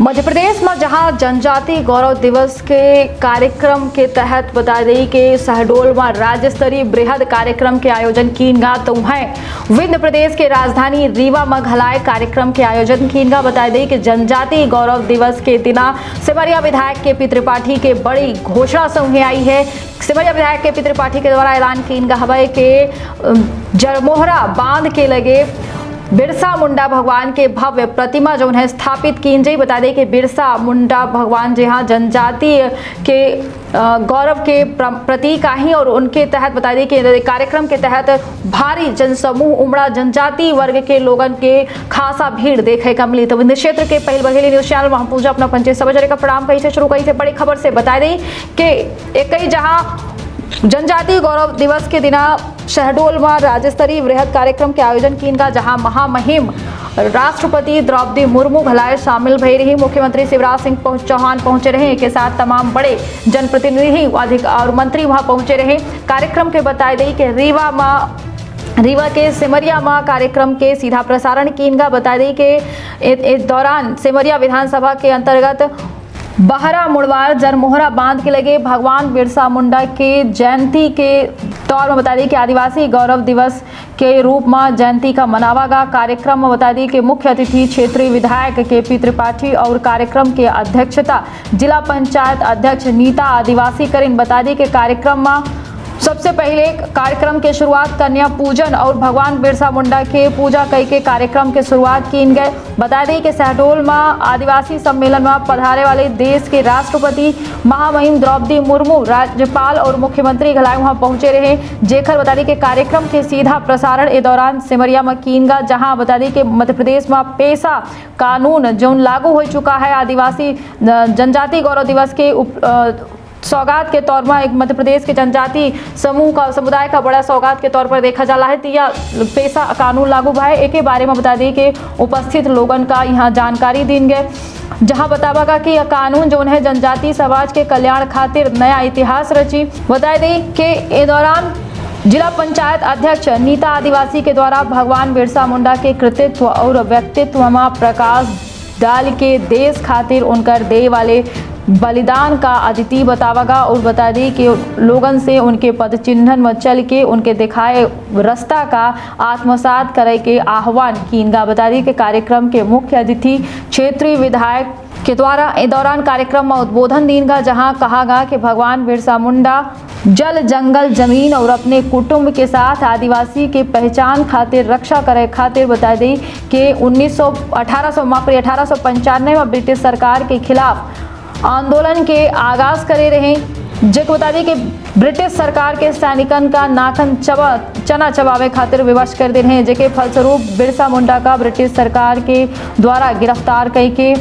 मध्य प्रदेश में जहां जनजाति गौरव दिवस के कार्यक्रम के तहत बता दें कि शहडोल में राज्य स्तरीय बृहद कार्यक्रम के आयोजन कीनगा तो वहीं विंध्य प्रदेश के राजधानी रीवा में घलाए कार्यक्रम के आयोजन कीनगा। बता दें कि जनजाति गौरव दिवस के दिन सिमरिया विधायक के पी त्रिपाठी के बड़ी घोषणा सामने आई है। सिमरिया विधायक के पी त्रिपाठी के द्वारा ऐलान कीनगा हवा के जरमोहरा बांध के लगे बिरसा मुंडा भगवान के भव्य प्रतिमा जो है स्थापित की जाए। बता दें कि बिरसा मुंडा भगवान जहाँ जनजाति के गौरव के प्रतीक आई और उनके तहत बता दें कि कार्यक्रम के तहत भारी जनसमूह उमड़ा जनजाति वर्ग के लोगन के खासा भीड़ देखे का मिली। तो विंध्य क्षेत्र के पहल बघेली न्यूज चैनल वहां पूजा अपना पंचे सबजरे का प्रणाम कहीं से शुरू कहीं से बड़ी खबर से बता दें कि एक जहां जनजाति गौरव दिवस के दिन शहडोल में राज्य स्तरीय बृहद कार्यक्रम के आयोजन कीनगा, जहां महामहिम राष्ट्रपति द्रौपदी मुर्मू भलाए शामिल भई रही। मुख्यमंत्री शिवराज सिंह चौहान पहुंचे रहे के साथ तमाम बड़े जनप्रतिनिधि और मंत्री वहां पहुंचे रहे। कार्यक्रम के बताए दी कि रीवा के सिमरिया में कार्यक्रम के सीधा प्रसारण कीनगा। बता दी कि इस दौरान सिमरिया विधानसभा के अंतर्गत बहरा मुड़वार जरमोहरा बांध के लगे भगवान बिरसा मुंडा के जयंती के तौर में बता दी कि आदिवासी गौरव दिवस के रूप में जयंती का मनावागा। कार्यक्रम में बता दी कि मुख्य अतिथि क्षेत्रीय विधायक के पी त्रिपाठी और कार्यक्रम की अध्यक्षता जिला पंचायत अध्यक्ष नीता आदिवासी करीन। बता दी कि कार्यक्रम में सबसे पहले कार्यक्रम के शुरुआत कन्या पूजन और भगवान बिरसा मुंडा के पूजा कई के कार्यक्रम के शुरुआत की गए। बता दें कि शहडोल में आदिवासी सम्मेलन में पधारे वाले देश के राष्ट्रपति महामहिम द्रौपदी मुर्मू राज्यपाल और मुख्यमंत्री घलाए वहां पहुंचे रहे। जेकर बता दें कि कार्यक्रम के सीधा प्रसारण इस दौरान सिमरिया में कीनगा, जहां बता दें कि मध्य प्रदेश में पेशा कानून जो लागू हो चुका है आदिवासी जनजाति गौरव दिवस के सौगात के तौर में एक मध्य प्रदेश के जनजाति समूह का समुदाय का बड़ा सौगात के तौर पर देखा जाला है। तो यह पेशा कानून लागू है एक के बारे में बता दें कि उपस्थित लोगन का यहाँ जानकारी दी गए, जहां बतावागा कि यह कानून जो है जनजाति समाज के कल्याण खातिर नया इतिहास रची। बता दें कि इस दौरान जिला पंचायत अध्यक्ष नीता आदिवासी के द्वारा भगवान बिरसा मुंडा के कृतित्व और व्यक्तित्व में प्रकाश डाल के देश खातिर उनकर दे वाले बलिदान का अदिति बतावागा और बता दी कि लोगन से उनके पद चिन्ह में चल के उनके दिखाए रास्ता का आत्मसात करे के आह्वान कीनगा। बता दी कि कार्यक्रम के मुख्य अतिथि क्षेत्रीय विधायक के द्वारा इस दौरान कार्यक्रम में उद्बोधन दीनगा, जहां कहागा कि भगवान बिरसा मुंडा जल जंगल जमीन और अपने कुटुंब के साथ आदिवासी के पहचान खातिर रक्षा करे खातिर बता दी कि 1895 में ब्रिटिश सरकार के खिलाफ आंदोलन के आगाज करे रहे। जब बता दी कि ब्रिटिश सरकार के सैनिकन का नाखन चना चबावे खातिर विवश कर दे रहे, जेके फलस्वरूप बिरसा मुंडा का ब्रिटिश सरकार के द्वारा गिरफ्तार कई के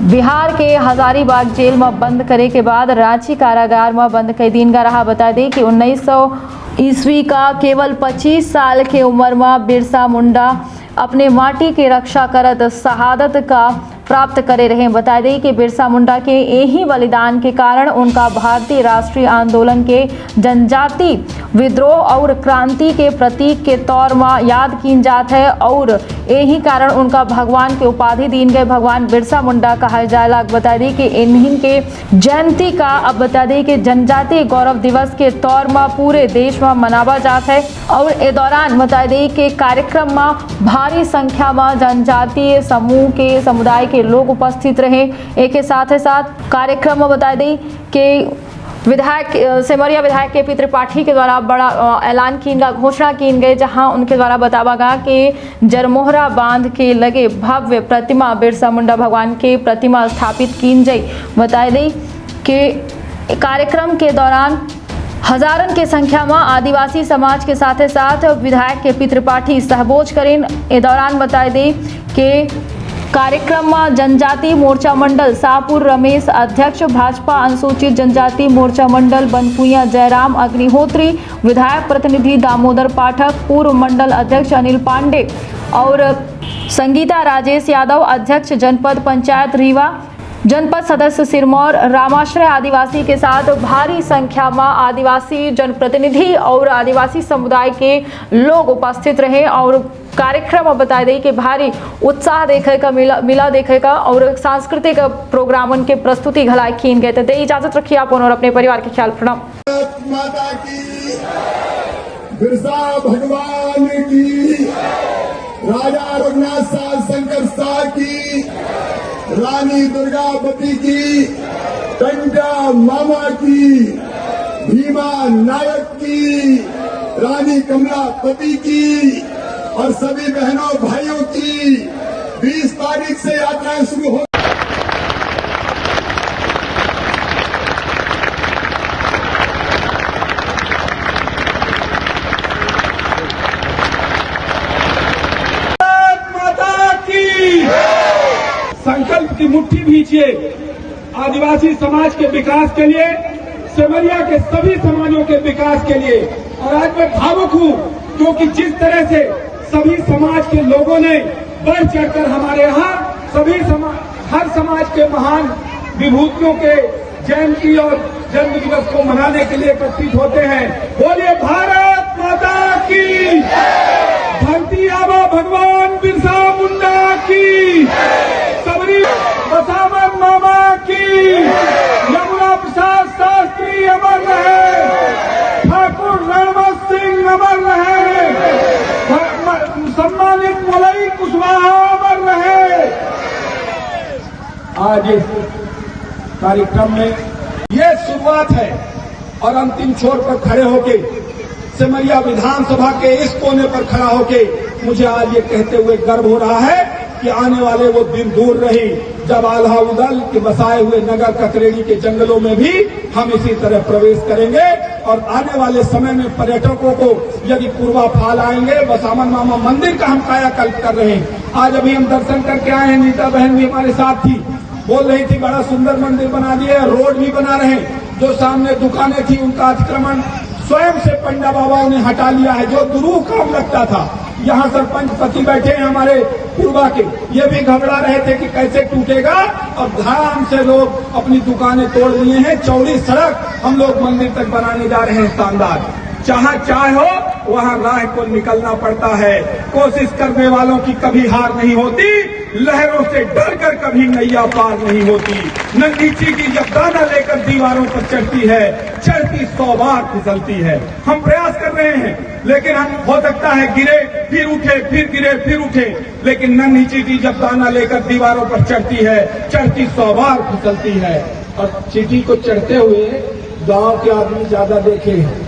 बिहार के हजारीबाग जेल में बंद करे के बाद रांची कारागार में बंद कई दिन का रहा। बता दें कि 1900 ईस्वी का केवल 25 साल के उम्र में बिरसा मुंडा अपने माटी की रक्षा करत शहादत का प्राप्त करे रहे। बता दें कि बिरसा मुंडा के यही बलिदान के कारण उनका भारतीय राष्ट्रीय आंदोलन के जनजाति विद्रोह और क्रांति के प्रतीक के तौर में याद की जात है और यही कारण उनका भगवान के उपाधि दीन गए भगवान बिरसा मुंडा कहा जाएगा। बता दें कि इन्हीं के जयंती का अब बता दें कि जनजाति गौरव दिवस के तौर में पूरे देश में मनावा जाता है और इस दौरान बता दें कि कार्यक्रम में भारी संख्या में जनजातीय समूह के समुदाय के लोग उपस्थित रहे। एक साथ ही साथ कार्यक्रम में बता दें कि सिमरिया विधायक के पी त्रिपाठी के द्वारा बड़ा ऐलान की घोषणा की गई, जहां उनके द्वारा बतावागा कि जरमोहरा बांध के लगे भव्य प्रतिमा बिरसा मुंडा भगवान के प्रतिमा स्थापित की जाए। बता दें कि कार्यक्रम के दौरान हजारन की संख्या में आदिवासी समाज के साथ साथ विधायक के पी त्रिपाठी सहबोज करीन। इस दौरान बता दें कि कार्यक्रम में जनजाति मोर्चा मंडल शाहपुर रमेश अध्यक्ष, भाजपा अनुसूचित जनजाति मोर्चा मंडल बनपुइया जयराम अग्निहोत्री, विधायक प्रतिनिधि दामोदर पाठक, पूर्व मंडल अध्यक्ष अनिल पांडे और संगीता राजेश यादव, अध्यक्ष जनपद पंचायत रीवा, जनपद सदस्य सिरमौर रामाश्रय आदिवासी के साथ भारी संख्या में आदिवासी जनप्रतिनिधि और आदिवासी समुदाय के लोग उपस्थित रहे और कार्यक्रम में बताई दी कि भारी उत्साह देखे का मिला देखे का और सांस्कृतिक प्रोग्रामन के प्रस्तुति घलाए कीन गए थे। इजाजत रखिए आप और अपने परिवार के ख्याल। प्रणाम। माता की, बिरसा भगवान की, राजा रघुनाथ साल शंकर शाह की, रानी दुर्गावती की, टंडा मामा की, भीमा नायक की, रानी कमलापति की और सभी बहनों भाइयों की 20 तारीख से यात्राएं शुरू हो। संकल्प की मुट्ठी भींचिए आदिवासी समाज के विकास के लिए, सेमरिया के सभी समाजों के विकास के लिए। और आज मैं भावुक हूं क्योंकि जिस तरह से सभी समाज के लोगों ने बढ़ चढ़कर हमारे यहाँ हर समाज के महान विभूतियों के जयंती और जन्म दिवस को मनाने के लिए एकत्रित होते हैं। बोलिए भारत माता की, धरती आबा भगवान बिरसा मुंडा की, सबरी बसावन मामा की, यमुना प्रसाद शास्त्री अमर रहे, ठाकुर रणवंत सिंह अमर रहे, सम्मानित मलई कुशवाहा अमर रहे। आज इस कार्यक्रम में ये शुरुआत है और अंतिम छोर पर खड़े होके सेमरिया विधानसभा के इस कोने पर खड़ा होके मुझे आज ये कहते हुए गर्व हो रहा है कि आने वाले वो दिन दूर नहीं जब आल्हा उदल के बसाए हुए नगर ककरेड़ी के जंगलों में भी हम इसी तरह प्रवेश करेंगे। और आने वाले समय में पर्यटकों को यदि पूर्वा फाल आएंगे, बसावन मामा मंदिर का हम कायाकल्प कर रहे हैं। आज अभी हम दर्शन करके आए हैं, नीता बहन भी हमारे साथ थी, बोल रही थी बड़ा सुंदर मंदिर बना दिए, रोड भी बना रहे हैं। जो सामने दुकानें थी उनका अतिक्रमण स्वयं से पंडा बाबाओं ने हटा लिया है, जो दुरूह काम लगता था। यहाँ सरपंच पति बैठे हैं हमारे पूर्वा के, ये भी घबरा रहे थे कि कैसे टूटेगा, और धाम से लोग अपनी दुकानें तोड़ लिए हैं। चौड़ी सड़क हम लोग मंदिर तक बनाने जा रहे हैं शानदार। जहाँ चाहे हो वहाँ राह को निकलना पड़ता है। कोशिश करने वालों की कभी हार नहीं होती, लहरों से डरकर कभी नैया पार नहीं होती। नन्ही चींटी जब दाना लेकर दीवारों पर चढ़ती है, चढ़ती 100 बार फिसलती है। हम प्रयास कर रहे हैं, लेकिन हम हो सकता है गिरे फिर उठे, फिर गिरे फिर उठे, लेकिन नन्ही चींटी जब दाना लेकर दीवारों पर चढ़ती है, चढ़ती 100 बार फिसलती है। और चींटी को चढ़ते हुए गांव के आदमी ज्यादा देखे हैं,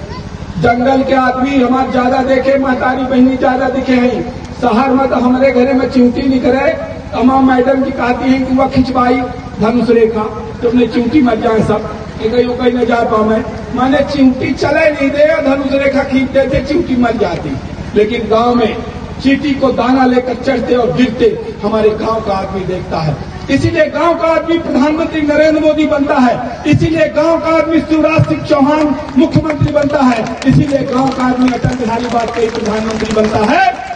जंगल के आदमी हमारे ज्यादा देखे, महतारी बहनी ज्यादा दिखे हैं। शहर में तो हमारे घरे में चिंटी निकले, अम्मा मैडम जी कहती हैं कि वह खिंचवाई धनुष रेखा, तुमने चिंटी मत जाए सब कहीं न जा पाए। मैंने चिंटी चले नहीं दे, धनुष रेखा खींच देते, चिंटी मर जाती। लेकिन गांव में चींटी को दाना लेकर चढ़ते और गिरते हमारे गांव का आदमी देखता है। इसीलिए गांव का आदमी प्रधानमंत्री नरेंद्र मोदी बनता है, इसीलिए गांव का आदमी शिवराज सिंह चौहान मुख्यमंत्री बनता है, इसीलिए गांव का आदमी अटल बिहारी वाजपेयी प्रधानमंत्री बनता है।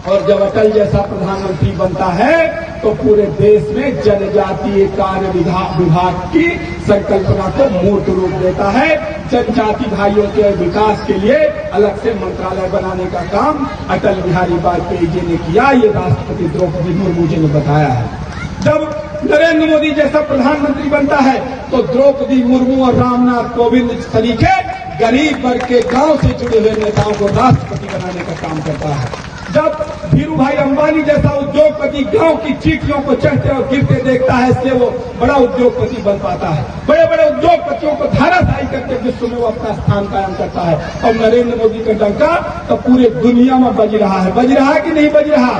और जब अटल जैसा प्रधानमंत्री बनता है तो पूरे देश में जनजातीय कार्य विभाग की संकल्पना को मूर्त रूप देता है। जनजाति भाइयों के विकास के लिए अलग से मंत्रालय बनाने का काम अटल बिहारी वाजपेयी जी ने किया, ये राष्ट्रपति द्रौपदी मुर्मू जी ने बताया है। जब नरेंद्र मोदी जैसा प्रधानमंत्री बनता है तो द्रौपदी मुर्मू और रामनाथ कोविंद तरीके गरीब वर्ग के गांव से जुड़े हुए नेताओं को राष्ट्रपति बनाने का काम करता है। जब धीरू भाई अंबानी जैसा उद्योगपति गांव की चींटियों को चढ़ते और गिरते देखता है, इसलिए वो बड़ा उद्योगपति बन पाता है। बड़े बड़े उद्योगपतियों को धाराशाही करके विश्व में वो अपना स्थान कायम करता है। और नरेंद्र मोदी का डंका तो पूरे दुनिया में बज रहा है कि नहीं बज रहा?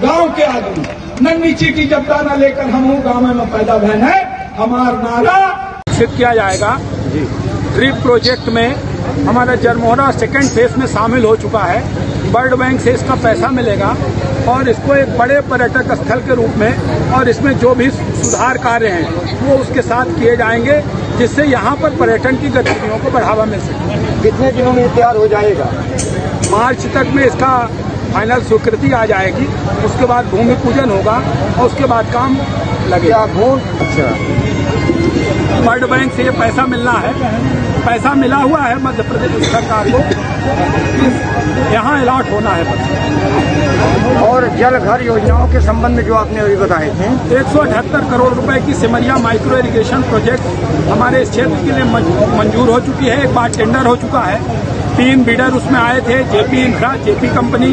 गांव के आदमी नन्ही चींटी जब दाना लेकर हम गांव में पैदा बहन है, हमारा नारा विकसित किया जाएगा। ड्रीप प्रोजेक्ट में हमारा जरमोहना सेकेंड फेज में शामिल हो चुका है। वर्ल्ड बैंक से इसका पैसा मिलेगा और इसको एक बड़े पर्यटक स्थल के रूप में और इसमें जो भी सुधार कार्य हैं वो उसके साथ किए जाएंगे, जिससे यहाँ पर पर्यटन की गतिविधियों को बढ़ावा मिल सके। कितने दिनों में तैयार हो जाएगा? मार्च तक में इसका फाइनल स्वीकृति आ जाएगी, उसके बाद भूमि पूजन होगा और उसके बाद काम लगेगा। अच्छा, वर्ल्ड बैंक से ये पैसा मिलना है, पैसा मिला हुआ है मध्य प्रदेश सरकार को, यहाँ अलॉट होना है बस। और जल घर योजनाओं के संबंध में जो आपने अभी बताए थे, 178 करोड़ रुपए की सिमरिया माइक्रो इरिगेशन प्रोजेक्ट हमारे इस क्षेत्र के लिए मंजूर हो चुकी है। एक बार टेंडर हो चुका है, 3 बिडर उसमें आए थे, JP infra, JP company,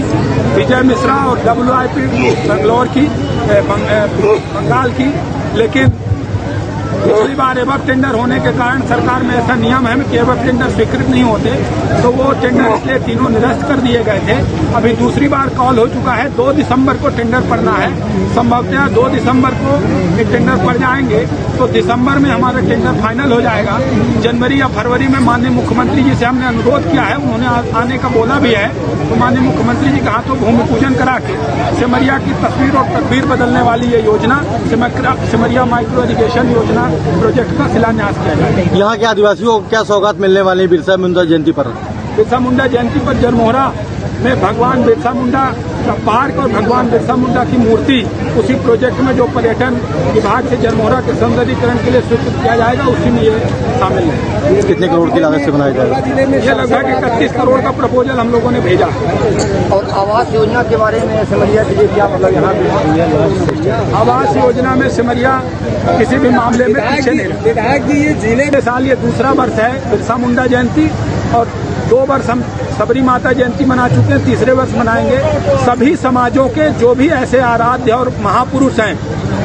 Vijay Mishra और WIP बेंगलोर की, बंगाल की। लेकिन पिछली बार एवं टेंडर होने के कारण सरकार में ऐसा नियम है कि एवं टेंडर स्वीकृत नहीं होते, तो वो टेंडर इसलिए तीनों निरस्त कर दिए गए थे। अभी दूसरी बार कॉल हो चुका है, 2 दिसंबर को टेंडर पड़ना है। संभवतः 2 दिसंबर को ये टेंडर पड़ जाएंगे तो दिसंबर में हमारा टेंडर फाइनल हो जाएगा। जनवरी या फरवरी में माननीय मुख्यमंत्री जी से हमने अनुरोध किया है, उन्होंने आने का बोला भी है। तो माननीय मुख्यमंत्री जी के हाथों भूमि पूजन करा के सिमरिया की तस्वीर और तकदीर बदलने वाली ये योजना सिमरिया माइक्रो इरिगेशन योजना प्रोजेक्ट का शिलान्यास किया जाएगा। यहाँ के आदिवासियों को क्या सौगात मिलने वाली बिरसा मुंडा जयंती पर? बिरसा मुंडा जयंती पर जरमोहरा में भगवान बिरसा मुंडा का पार्क और भगवान बिरसा मुंडा की मूर्ति उसी प्रोजेक्ट में जो पर्यटन विभाग से जरमोहरा के सौंदर्यीकरण के लिए स्वीकृत किया जाएगा, उसी में ये शामिल है। कितने करोड़ की लागत से बनाया जाएगा? ये लगभग 31 करोड़ का प्रपोजल हम लोगों ने भेजा। और आवास योजना के बारे में सिमरिया के लिए क्या मतलब यहाँ पे? आवास योजना में सिमरिया किसी भी मामले में पीछे नहीं रहा। विधायक जी, ये जिले पिछले साल ये दूसरा वर्ष है बिरसा मुंडा जयंती, और 2 वर्ष हम सबरी माता जयंती मना चुके हैं, तीसरे वर्ष मनाएंगे। सभी समाजों के जो भी ऐसे आराध्य और महापुरुष हैं,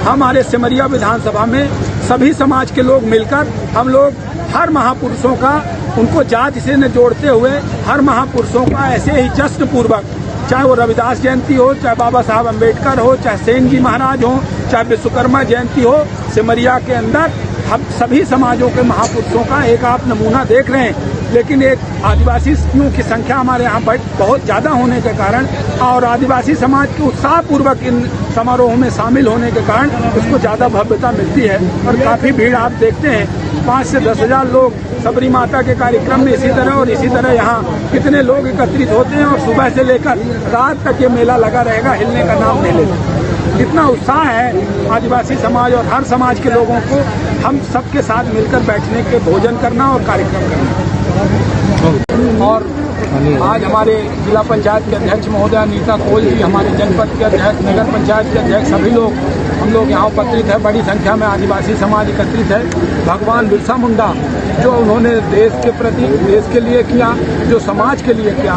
हमारे सिमरिया विधानसभा में सभी समाज के लोग मिलकर हम लोग हर महापुरुषों का, उनको जाति से न जोड़ते हुए हर महापुरुषों का ऐसे ही जश्न पूर्वक, चाहे वो रविदास जयंती हो, चाहे बाबा साहब अम्बेडकर हो, चाहे सेन जी महाराज हो, चाहे विश्वकर्मा जयंती हो, सिमरिया के अंदर हम सभी समाजों के महापुरुषों का एक आप नमूना देख रहे हैं। लेकिन एक आदिवासियों की संख्या हमारे यहाँ बहुत ज़्यादा होने के कारण और आदिवासी समाज के उत्साहपूर्वक इन समारोहों में शामिल होने के कारण इसको ज़्यादा भव्यता मिलती है। और काफ़ी भीड़ आप देखते हैं, 5 से 10 हज़ार लोग सबरी माता के कार्यक्रम में इसी तरह यहाँ कितने लोग एकत्रित होते हैं। और सुबह से लेकर रात तक ये मेला लगा रहेगा, हिलने का नाम नहीं लेगा। इतना उत्साह है आदिवासी समाज और हर समाज के लोगों को हम सबके साथ मिलकर बैठने के, भोजन करना और कार्यक्रम करना। और आज हमारे जिला पंचायत के अध्यक्ष महोदय नीता कोल जी, हमारे जनपद के अध्यक्ष, नगर पंचायत के अध्यक्ष, सभी लोग हम लोग यहाँ उपस्थित है। बड़ी संख्या में आदिवासी समाज एकत्रित है। भगवान बिरसा मुंडा जो उन्होंने देश के प्रति, देश के लिए किया, जो समाज के लिए किया,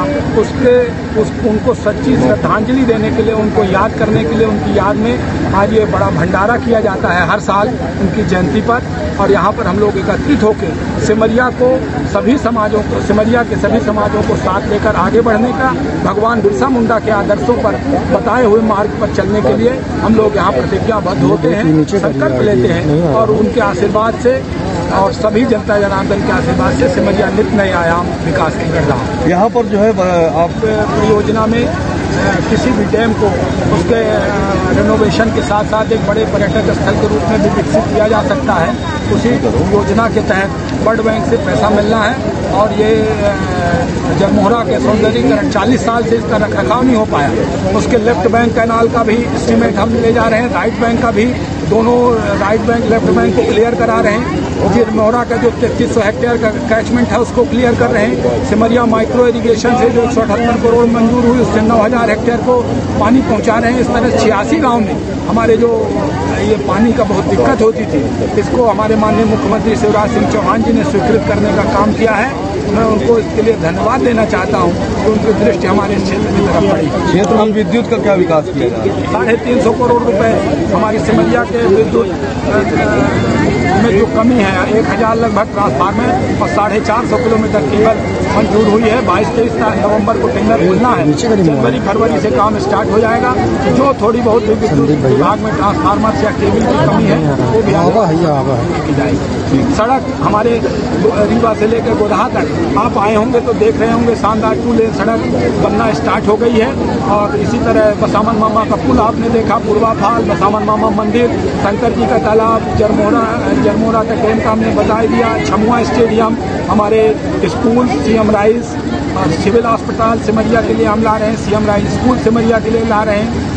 उनको सच्ची श्रद्धांजलि देने के लिए, उनको याद करने के लिए, उनकी याद में आज ये बड़ा भंडारा किया जाता है हर साल उनकी जयंती पर। और यहाँ पर हम लोग एकत्रित होकर सिमरिया को, सभी समाजों को, सिमरिया के सभी समाजों को साथ लेकर आगे बढ़ने का, भगवान बिरसा मुंडा के आदर्शों पर बताए हुए मार्ग पर चलने के लिए हम लोग यहाँ प्रतिज्ञाबद्ध होते हैं, संकल्प लेते हैं। और उनके आशीर्वाद से और सभी जनता जनार्दन के आशीर्वाद से सिमरिया नित नए आयाम विकास की कर रहा है। यहाँ पर जो है आप परियोजना में किसी भी डैम को उसके रिनोवेशन के साथ साथ एक बड़े पर्यटक स्थल के रूप में भी विकसित किया जा सकता है। उसी योजना के तहत वर्ल्ड बैंक से पैसा मिलना है। और ये जरमोहरा के सौंदर्यीकरण 40 साल से इसका रखरखाव नहीं हो पाया, उसके लेफ्ट बैंक कैनाल का भी एस्टीमेट हम ले जा रहे हैं, राइट बैंक का भी, दोनों राइट बैंक लेफ्ट बैंक को क्लियर करा रहे हैं। जरमोहरा का जो 3300 हेक्टेयर का कैचमेंट है उसको क्लियर कर रहे हैं। सिमरिया माइक्रो इरिगेशन से जो 178 करोड़ मंजूर हुई, उससे 9000 हेक्टेयर को पानी पहुंचा रहे हैं। इस तरह 86 गाँव में हमारे जो ये पानी का बहुत दिक्कत होती थी, इसको हमारे माननीय मुख्यमंत्री शिवराज सिंह चौहान जी ने स्वीकृत करने का काम किया है। मैं उनको इसके लिए धन्यवाद देना चाहता हूँ कि उनकी दृष्टि हमारे क्षेत्र की तरफ पड़ी। क्षेत्र में विद्युत का क्या विकास किया जाए? 350 करोड़ रुपए हमारी सिमरिया के विद्युत में जो कमी है, 1000 लगभग ट्रांसफार्मर और 450 किलोमीटर केबल मंजूर हुई है। 22-23 नवंबर को टेंडर खुलना है, जनवरी फरवरी से काम स्टार्ट हो जाएगा। जो थोड़ी बहुत विद्युत विभाग में ट्रांसफार्मर या केबल की कमी है वो भी की जाएगी। सड़क हमारे रीवा से लेकर गोदहा तक आप आए होंगे तो देख रहे होंगे, शानदार 2 लेन सड़क बनना स्टार्ट हो गई है। और इसी तरह बसामन मामा का पुल आपने देखा, पूर्वा फाल, बसामन मामा मंदिर, शंकर जी का तालाब, जरमोहरा का डैम का हमने बता दिया, छमुआ स्टेडियम, हमारे स्कूल, CM राइस और सिविल अस्पताल सिमरिया के लिए हम ला रहे हैं, CM राइस स्कूल सिमरिया के लिए ला रहे हैं।